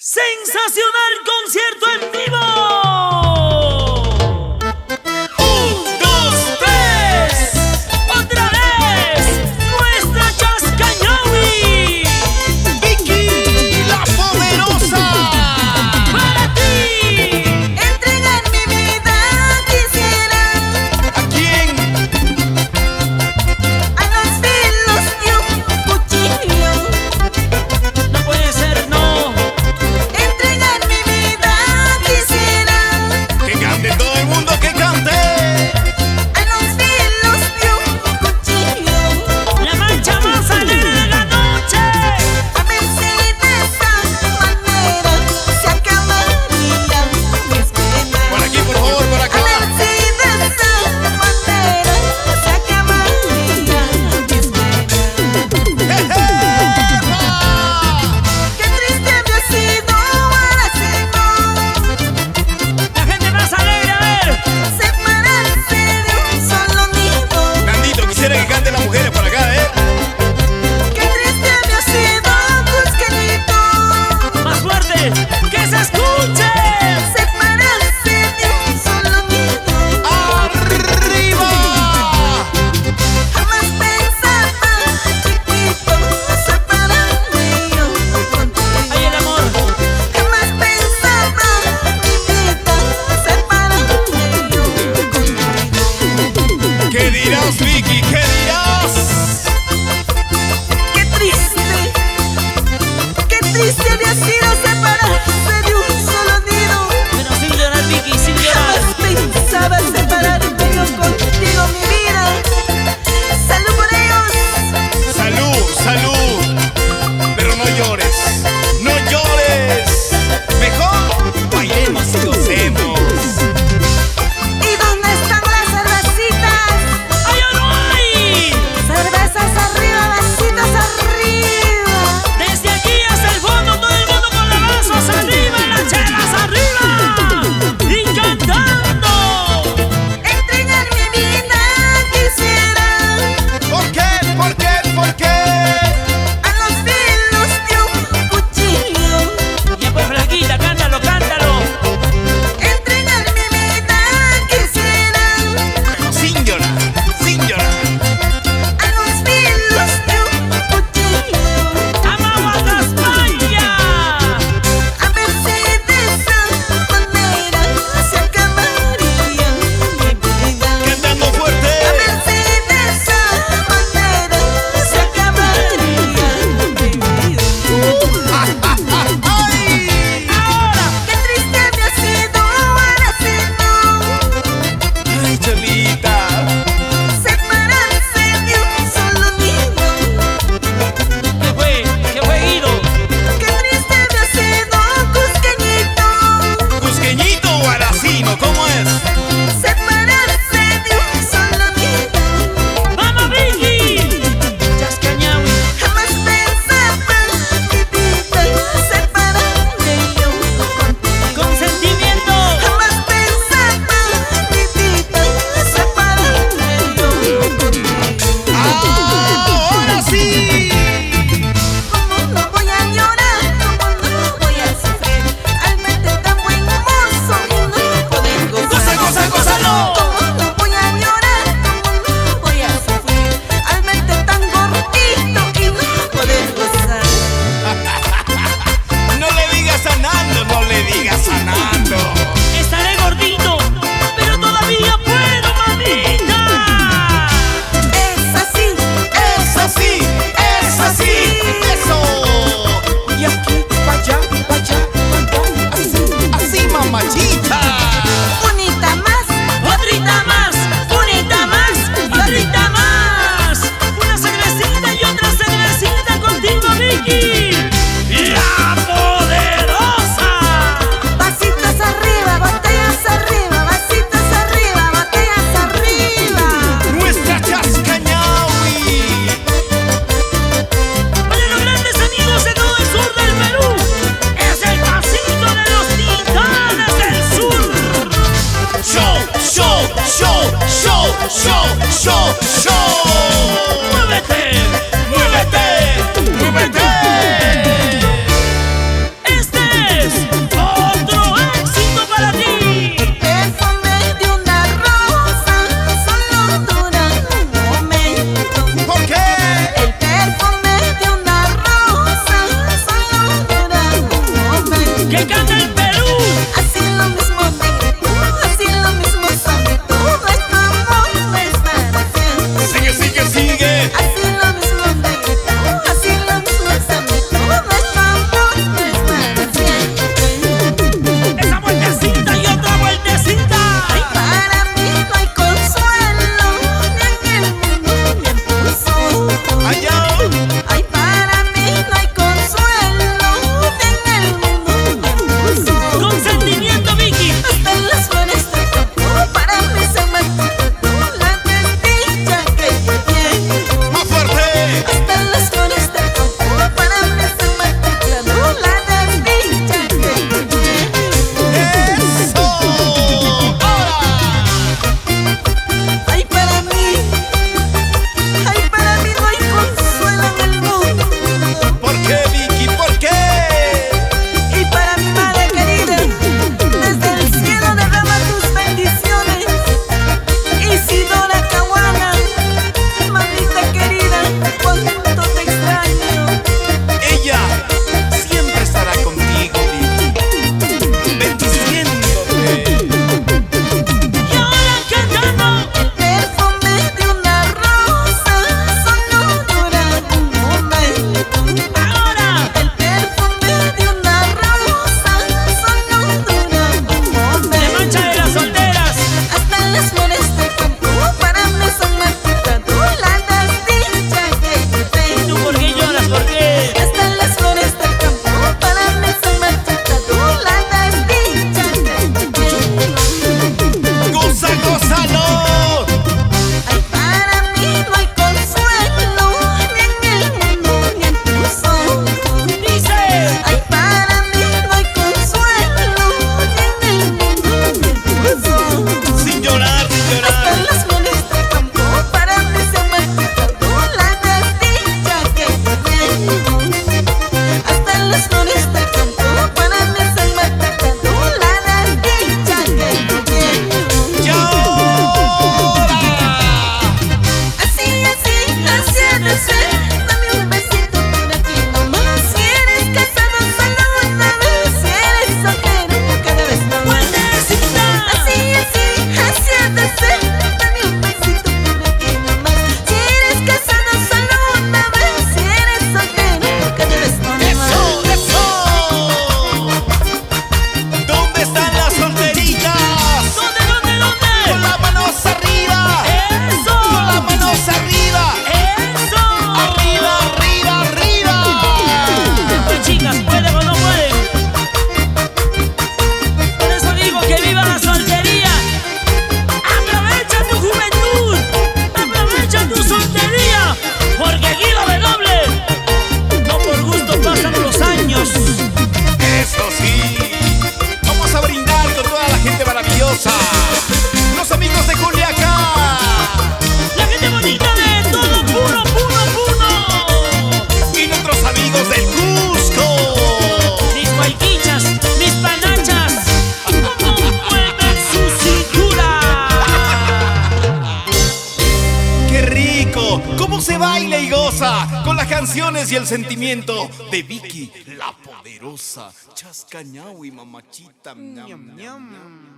¡Sensacional concierto en vivo! ¡Un, dos, tres! ¡Otra vez! ¡Nuestra Chascañahui! ¡Vicky la Poderosa! ¡Para ti! Entregar mi vida quisiera. ¿A quién? A los filos de un cuchillo. No puede ser, no. Entregar mi vida quisiera. ¡Que cante todo el mundo, que cante! A los filos de un cuchillo. La mancha más alegre de la noche. A ver si de esa manera se acabarían mis penas. Por aquí, por favor, por A acá. ver si de esa manera se acabarían mis penas. ¡Epa! Qué triste había sido ahora sí no. La gente más alegre, a ver. Separarse de un solo nido. Nandito, quisiera que canten las mujeres por acá, ¿eh? Qué triste había sido Cusqueñito. Más fuerte. ¡Que se escuche! Separarse de un solo nido. ¡Arriba! Jamás pensaba, chiquito, separarme yo contigo. ¡Ay, el amor! Jamás pensaba, mi vida, separarme yo contigo. ¿Qué dirás, Vicky? ¿Qué dirás? Qué triste había sido separarse de un solo nido. Bueno, sin llorar, Vicky, sin llorar. Jamás pensaba separarme yo contigo, mi vida. Salud por ellos. Salud, salud. Pero no llores. ¡No llores! Mejor bailemos y gocemos. ¿Y dónde están las cervecitas? ¡Ay, ya no hay! Cervezas arriba, vasitos arriba. Desde aquí hasta el fondo, todo el mundo con las vasos arriba, las chelas arriba. Y cantando. Entregar mi vida quisiera. ¿Por qué? ¿Por qué? ¿Por qué? A los filos de un cuchillo. Ya pues, flaquita, cántalo, cántalo. Entregar mi vida quisiera. Pero sin llorar, sin llorar. A los filos de un cuchillo. ¡Amamos a España! A ver si de esa manera se acabaría mi vida. Cantando fuerte. A ver si de esa manera se acabaría mi vida. ¡Ay! ¡Ahora! Qué triste había sido ahora sí no. ¡Ay, Cholita! Separarse de un solo nido. ¿Qué fue? ¿Qué fue, Guido? Qué triste había sido Cusqueñito. ¿Cusqueñito o aracino? ¿Cómo es? Separarse de un solo nido. ¡Vamos, Vicky! Chascañahui. Jamás pensaba mi vida separarme yo contigo. Con sentimiento. Jamás pensaba mi vida separarme yo contigo. ¡Ahora sí! ¿Cómo no voy a llorar? ¿Cómo no voy a sufrir? Al verte tan buen mozo y no poder gozar. ¡Goza, gózalo! ¿Cómo no voy a llorar? ¿Cómo no voy a sufrir? Al verte tan gordito y no poder gozar. No le digas a Nando, no le digas a Nando. Estaré gordito, pero todavía puedo, mamita. Es así, ¡Es así! ¡Es así! ¡Eso! Y aquí, para allá, así, así, mamachita. bonita más. Otrita más, bonita más, y otrita más. Una cervecita y otra cervecita contigo, Vicky. ¡La Poderosa! Vasitos arriba, botellas arriba, vasitos arriba, botellas arriba. Nuestra Chascañahui. Para los grandes amigos de todo el sur del Perú, es el pasito de los Titanes del Sur. Show, show, show, show, show, show, show. ¡Muévete! ¡Muévete! ¡Muévete! canciones y el sentimiento de Vicky, la poderosa Chascañahui, mamachita. Ñam, ñam.